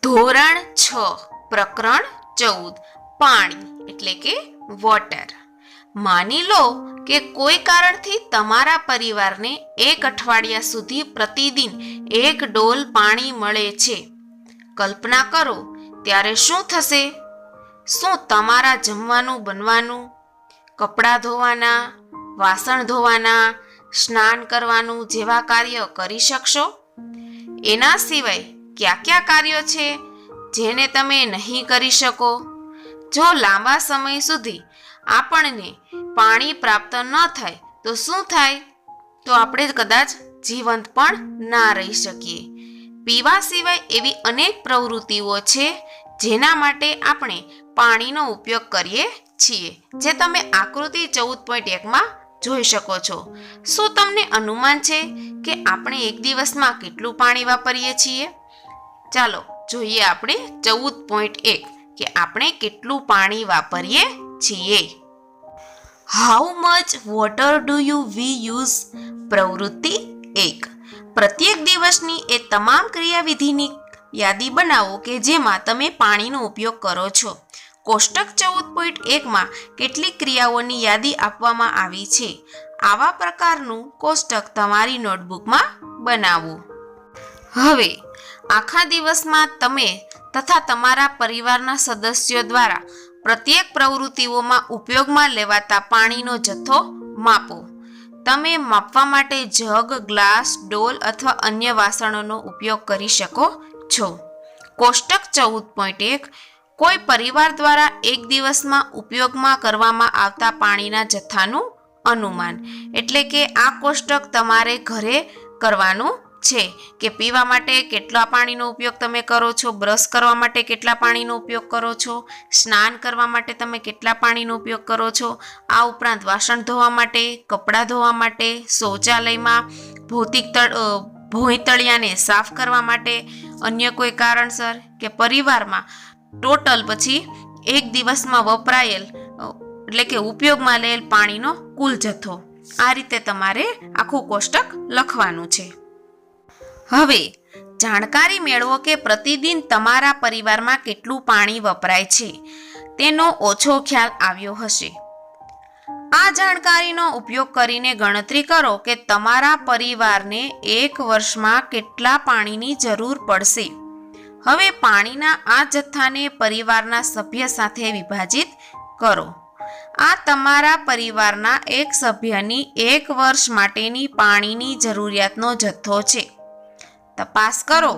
ધોરણ 6 પ્રકરણ 14 પાણી એટલે કે વોટર. માની લો કે કોઈ કારણથી તમારા પરિવારને એક અઠવાડિયા સુધી પ્રતિદિન 1 ડોલ પાણી મળે છે. કલ્પના કરો ત્યારે શું થશે? શું તમારા જમવાનું બનવાનું, કપડાં ધોવાના, વાસણ ધોવાના, સ્નાન કરવાનું જેવા કાર્ય કરી શકશો? એના સિવાય કયા કયા કાર્યો છે જેને તમે નહીં કરી શકો? જો લાંબા સમય સુધી આપણને પાણી પ્રાપ્ત ન થાય તો શું થાય? તો આપણે કદાચ જીવંત પણ ના રહી શકીએ. પીવા સિવાય એવી અનેક પ્રવૃત્તિઓ છે જેના માટે આપણે પાણીનો ઉપયોગ કરીએ છીએ, જે તમે આકૃતિ 14.1 જોઈ શકો છો. શું તમને અનુમાન છે કે આપણે એક દિવસમાં કેટલું પાણી વાપરીએ છીએ? ચાલો જોઈએ આપણે 14.1 કે આપણે કેટલું પાણી વાપરીએ છીએ. How much water do you V use? પ્રવૃત્તિ 1. પ્રત્યેક દિવસની એ તમામ ક્રિયાવિધિની યાદી બનાવો કે જેમાં તમે પાણીનો ઉપયોગ કરો છો. કોષ્ટક 14.1 કેટલીક ક્રિયાઓની યાદી આપવામાં આવી છે. આવા પ્રકારનું કોષ્ટક તમારી નોટબુકમાં બનાવો. હવે આખા દિવસમાં તમે તથા તમારા પરિવારના સદસ્યો દ્વારા પ્રત્યેક પ્રવૃત્તિઓમાં ઉપયોગમાં લેવાતા પાણીનો જથ્થો માપો. તમે માપવા માટે જગ, ગ્લાસ, ડોલ અથવા અન્ય વાસણોનો ઉપયોગ કરી શકો છો. કોષ્ટક 14.1 કોઈ પરિવાર દ્વારા એક દિવસમાં ઉપયોગમાં કરવામાં આવતા પાણીના જથ્થાનું અનુમાન. એટલે કે આ કોષ્ટક તમારે ઘરે કરવાનું છે કે પીવા માટે કેટલા પાણીનો ઉપયોગ તમે કરો છો, બ્રશ કરવા માટે કેટલા પાણીનો ઉપયોગ કરો છો, સ્નાન કરવા માટે તમે કેટલા પાણીનો ઉપયોગ કરો છો. આ ઉપરાંત વાસણ ધોવા માટે, કપડાં ધોવા માટે, શૌચાલયમાં ભોંયતળિયાને સાફ કરવા માટે, અન્ય કોઈ કારણસર કે પરિવારમાં ટોટલ પછી એક દિવસમાં વપરાયેલ એટલે કે ઉપયોગમાં લેલ પાણીનો કુલ જથ્થો. આ રીતે તમારે આખું કોષ્ટક લખવાનું છે. હવે જાણકારી મેળવો કે પ્રતિદિન તમારા પરિવારમાં કેટલું પાણી વપરાય છે. તેનો ઓછો ખ્યાલ આવ્યો હશે. આ જાણકારીનો ઉપયોગ કરીને ગણતરી કરો કે તમારા પરિવારને એક વર્ષમાં કેટલા પાણીની જરૂર પડશે. હવે પાણીના આ જથ્થાને પરિવારના સભ્ય સાથે વિભાજિત કરો. આ તમારા પરિવારના એક સભ્યની એક વર્ષ માટેની પાણીની જરૂરિયાતનો જથ્થો છે. તપાસ કરો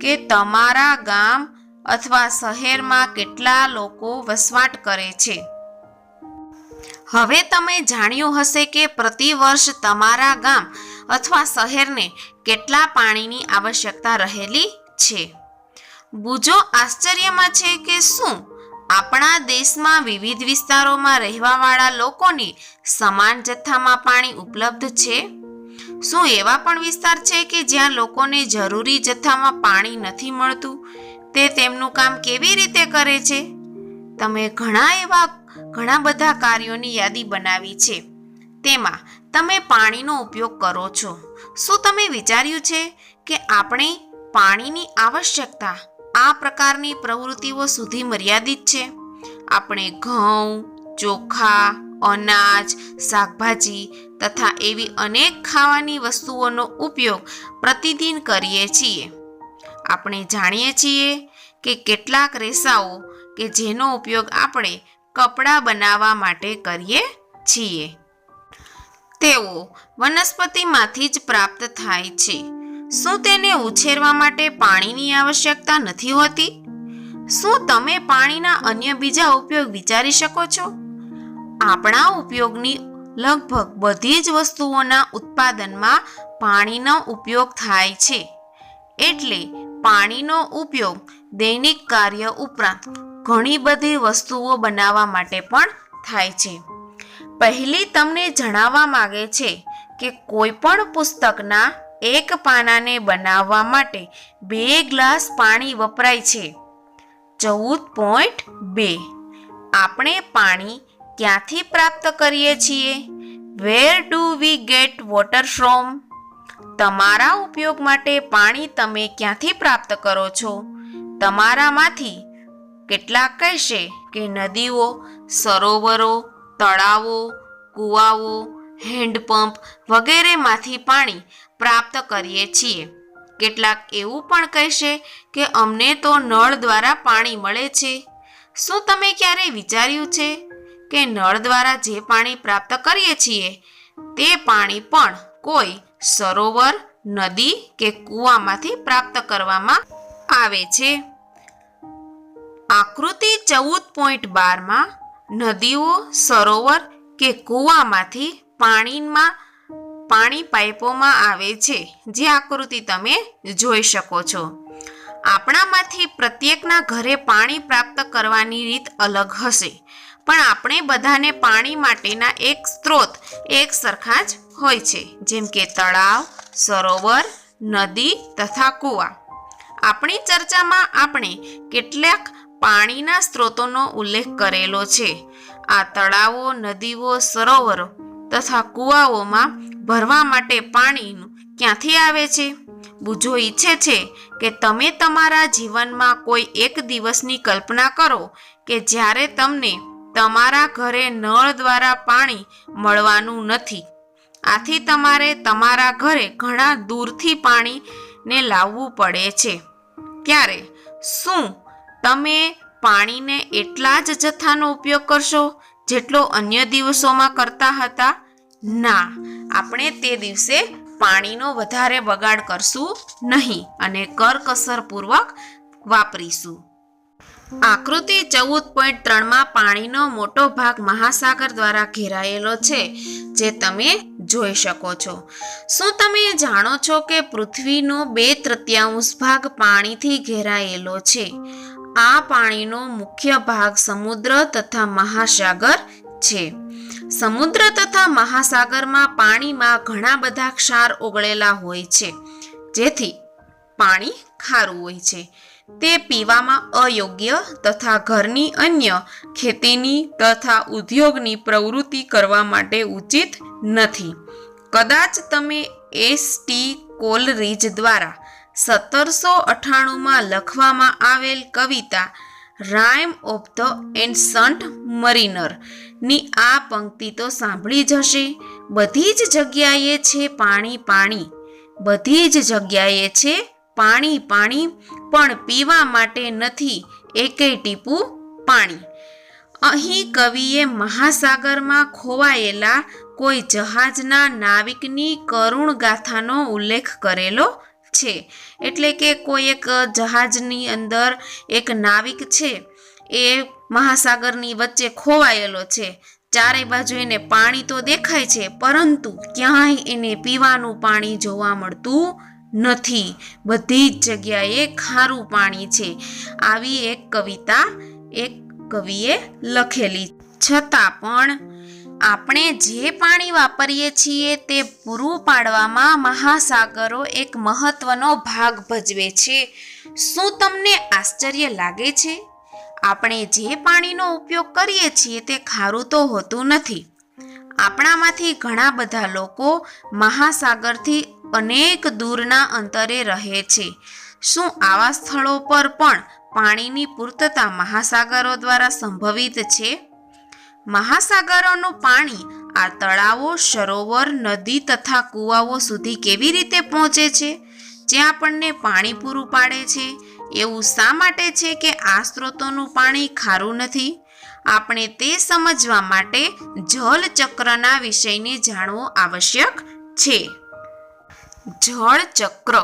કે તમારા ગામ અથવા શહેરમાં કેટલા લોકો વસવાટ કરે છે. હવે તમે જાણ્યું હશે કે પ્રતિ વર્ષ તમારા ગામ અથવા શહેરને કેટલા પાણીની આવશ્યકતા રહેલી છે. બુજો આશ્ચર્યમાં છે કે શું આપણા દેશમાં વિવિધ વિસ્તારોમાં રહેવાવાળા લોકોને સમાન જથ્થામાં પાણી ઉપલબ્ધ છે? શું એવા પણ વિસ્તાર છે કે જ્યાં લોકોને જરૂરી જથ્થામાં પાણી નથી મળતું? તે તેમનું કામ કેવી રીતે કરે છે? તમે ઘણા બધા કાર્યોની યાદી બનાવી છે. તેમાં તમે પાણીનો ઉપયોગ કરો છો. શું તમે વિચાર્યું છે કે આપણે પાણીની આવશ્યકતા આ પ્રકારની પ્રવૃત્તિઓ સુધી મર્યાદિત છે? આપણે ઘઉં, ચોખા, અનાજ, શાકભાજી તથા એવી અનેક ખાવાની વસ્તુઓનો ઉપયોગ પ્રતિદિન કરીએ છીએ. આપણે જાણીએ છીએ કે કેટલાક રેસાઓ કે જેનો ઉપયોગ આપણે કપડાં બનાવવા માટે કરીએ છીએ તેઓ વનસ્પતિમાંથી જ પ્રાપ્ત થાય છે. શું તેને ઉછેરવા માટે પાણીની આવશ્યકતા નથી હોતી? શું તમે પાણીના અન્ય બીજા ઉપયોગ વિચારી શકો છો? આપણા ઉપયોગની લગભગ બધી જ વસ્તુઓના ઉત્પાદનમાં પાણીનો ઉપયોગ થાય છે. એટલે પાણીનો ઉપયોગ દૈનિક કાર્ય ઉપરાંત ઘણી બધી વસ્તુઓ બનાવવા માટે પણ થાય છે. પહેલી તમને જણાવવા માંગે છે કે કોઈ પણ પુસ્તકના એક પાનાને બનાવવા માટે 2 ગ્લાસ પાણી વપરાય છે. 14.2 આપણે પાણી ક્યાંથી પ્રાપ્ત કરીએ છીએ? Where do we get water from? તમારા ઉપયોગ માટે પાણી તમે ક્યાંથી પ્રાપ્ત કરો છો? તમારામાંથી કેટલાક કહેશે કે નદીઓ, સરોવરો, તળાવો, કૂવાઓ, હેન્ડપંપ વગેરેમાંથી પાણી પ્રાપ્ત કરીએ છીએ. કેટલાક એવું પણ કહેશે કે અમને તો નળ દ્વારા પાણી મળે છે. શું તમે ક્યારેય વિચાર્યું છે કે નળ દ્વારા જે પાણી પ્રાપ્ત કરીએ છીએ તે પાણી પણ કોઈ સરોવર, નદી કે કૂવામાંથી પ્રાપ્ત કરવામાં આવે છે? આકૃતિ 14.12માં નદીઓ, સરોવર કે કૂવામાંથી પાણી પાઇપોમાં આવે છે, જે આકૃતિ તમે જોઈ શકો છો. આપણામાંથી પ્રત્યેકના ઘરે પાણી પ્રાપ્ત કરવાની રીત અલગ હશે, પણ આપણે બધાને પાણી માટેના એક સ્ત્રોત એક સરખા જ હોય છે, જેમ કે તળાવ, સરોવર, નદી તથા કૂવા. આપણી ચર્ચામાં આપણે કેટલાક પાણીના સ્ત્રોતોનો ઉલ્લેખ કરેલો છે. આ તળાવો, નદીઓ, સરોવરો તથા કૂવાઓમાં ભરવા માટે પાણી ક્યાંથી આવે છે? બુજો ઈચ્છે છે કે તમે તમારા જીવનમાં કોઈ એક દિવસની કલ્પના કરો કે જ્યારે તમને તમારા ઘરે નળ દ્વારા પાણી મળવાનું નથી. આથી તમારે તમારા ઘરે ઘણા દૂરથી પાણીને લાવવું પડે છે. ત્યારે શું તમે પાણીને એટલા જ જથ્થાનો ઉપયોગ કરશો જેટલો અન્ય દિવસોમાં કરતા હતા? ના, આપણે તે દિવસે પાણીનો વધારે બગાડ કરશું નહીં અને કરકસરપૂર્વક વાપરીશું. આકૃતિ 14.3માં પાણીનો મોટો ભાગ મહાસાગર દ્વારા ઘેરાયેલો છે, જે તમે જોઈ શકો છો. શું તમે જાણો છો કે પૃથ્વીનો 2/3 ભાગ પાણીથી ઘેરાયેલો છે? આ પાણીનો મુખ્ય ભાગ સમુદ્ર તથા મહાસાગર છે. સમુદ્ર તથા મહાસાગરમાં પાણીમાં ઘણા બધા ક્ષાર ઓગળેલા હોય છે, જેથી પાણી ખારું હોય છે. તે પીવામાં અયોગ્ય તથા ઘરની અન્ય ખેતીની તથા ઉદ્યોગની પ્રવૃત્તિ કરવા માટે ઉચિત નથી. કદાચ તમે એસ.ટી. કોલરીજ દ્વારા 1798માં લખવામાં આવેલ કવિતા રાઇમ ઓફ ધ એન્શન્ટ મરીનર ની આ પંક્તિ તો સાંભળી જ હશે. બધી જ જગ્યાએ છે પાણી, પાણી. બધી જ જગ્યાએ છે પાણી, પાણી, પણ પીવા માટે નથી એકેય ટીપું પાણી. અહીં કવિએ મહાસાગરમાં ખોવાયેલા કોઈ જહાજના નાવિકની કરુણ ગાથાનો ઉલ્લેખ કરેલો છે. એટલે કે કોઈ એક જહાજની અંદર એક નાવિક છે, એ મહાસાગરની વચ્ચે ખોવાયેલો છે. ચારે બાજુ એને પાણી તો દેખાય છે, પરંતુ ક્યાંય એને પીવાનું પાણી જોવા મળતું નથી. બધી જ જગ્યાએ ખારું પાણી છે. આવી એક કવિતા એક કવિએ લખેલી. છતાં પણ આપણે જે પાણી વાપરીએ છીએ તે પૂરું પાડવામાં મહાસાગરો એક મહત્વનો ભાગ ભજવે છે. શું તમને આશ્ચર્ય લાગે છે? આપણે જે પાણીનો ઉપયોગ કરીએ છીએ તે ખારું તો હોતું નથી. આપણામાંથી ઘણા બધા લોકો મહાસાગરથી અનેક દૂરના અંતરે રહે છે. શું આવા સ્થળો પર પણ પાણીની પૂર્તતા મહાસાગરો દ્વારા સંભવિત છે? મહાસાગરોનું પાણી આ તળાવો, સરોવર, નદી તથા કૂવાઓ સુધી કેવી રીતે પહોંચે છે, જે આપણને પાણી પૂરું પાડે છે? એવું શા માટે છે કે આ સ્ત્રોતોનું પાણી ખારું નથી? આપણે તે સમજવા માટે જળચક્રના વિષયને જાણવો આવશ્યક છે. જળચક્ર,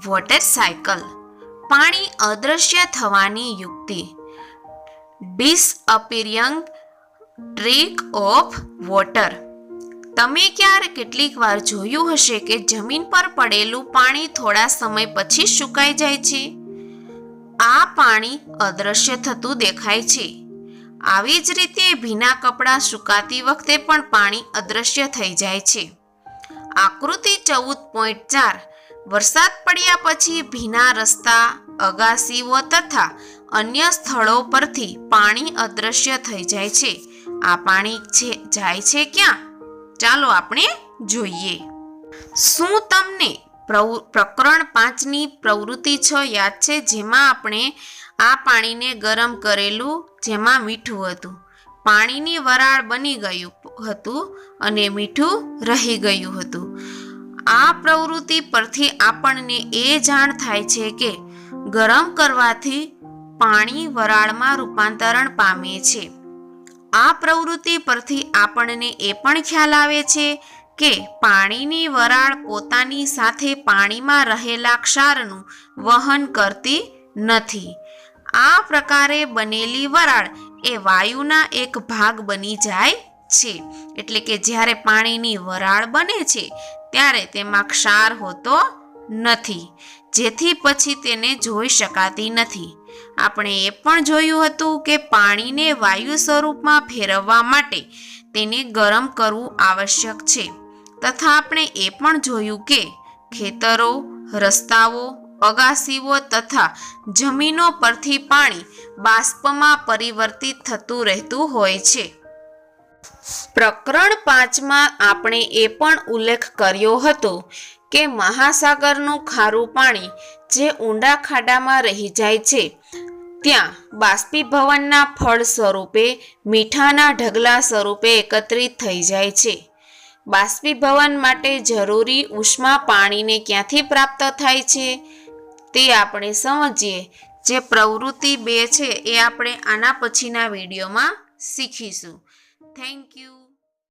વોટર સાયકલ. પાણી અદૃશ્ય થવાની યુક્તિ. Disappearing track of water. તમે કેટલીક વાર જોયું હશે કે જમીન પર પડેલું પાણી થોડા સમય પછી સુકાઈ જાય છે. આ પાણી અદૃશ્ય થતું દેખાય છે. આવી જ રીતે ભીના કપડાં સુકાતી વખતે પણ પાણી અદૃશ્ય થઈ જાય છે. આકૃતિ 14.4 વરસાદ પડ્યા પછી ભીના રસ્તા, અગાસીઓ તથા અન્ય સ્થળો પરથી પાણી અદૃશ્ય થઈ જાય છે. આ પાણી જાય છે ક્યાં? ચાલો આપણે જોઈએ. શું તમને પ્રકરણ 5ની પ્રવૃત્તિ 6 યાદ છે, જેમાં આપણે આ પાણીને ગરમ કરેલું, જેમાં મીઠું હતું. પાણીની વરાળ બની ગયું હતું અને મીઠું રહી ગયું હતું. આ પ્રવૃત્તિ પરથી આપણને એ જાણ થાય છે કે ગરમ કરવાથી પાણી વરાળમાં રૂપાંતરણ પામે છે. આ પ્રવૃત્તિ પરથી આપણને એ પણ ખ્યાલ આવે છે કે પાણીની વરાળ પોતાની સાથે પાણીમાં રહેલા ક્ષારનું વહન કરતી નથી. આ પ્રકારે બનેલી વરાળ એ વાયુના એક ભાગ બની જાય છે. એટલે કે જ્યારે પાણીની વરાળ બને છે ત્યારે તેમાં ક્ષાર હોતો નથી, જેથી પછી તેને જોઈ શકાતી નથી. આપણે એ પણ જોયું હતું કે પાણીને વાયુ સ્વરૂપમાં ફેરવવા માટે તેને ગરમ કરવું આવશ્યક છે. તથા આપણે એ પણ જોયું કે ખેતરો, રસ્તાઓ, અગાસીઓ તથા જમીનો પરથી પાણી બાષ્પમાં પરિવર્તિત થતું રહેતું હોય છે. પ્રકરણ 5માં આપણે એ પણ ઉલ્લેખ કર્યો હતો કે મહાસાગરનું ખારું પાણી જે ઊંડા ખાડામાં રહી જાય છે, ત્યાં બાષ્પીભવનના ફળ સ્વરૂપે મીઠાના ઢગલા સ્વરૂપે એકત્રિત થઈ જાય છે. બાષ્પીભવન માટે જરૂરી ઉષ્મા પાણીને ક્યાંથી પ્રાપ્ત થાય છે તે આપણે સમજીએ. જે પ્રવૃત્તિ 2 છે એ આપણે આના પછીના વિડીયોમાં શીખીશું. Thank you.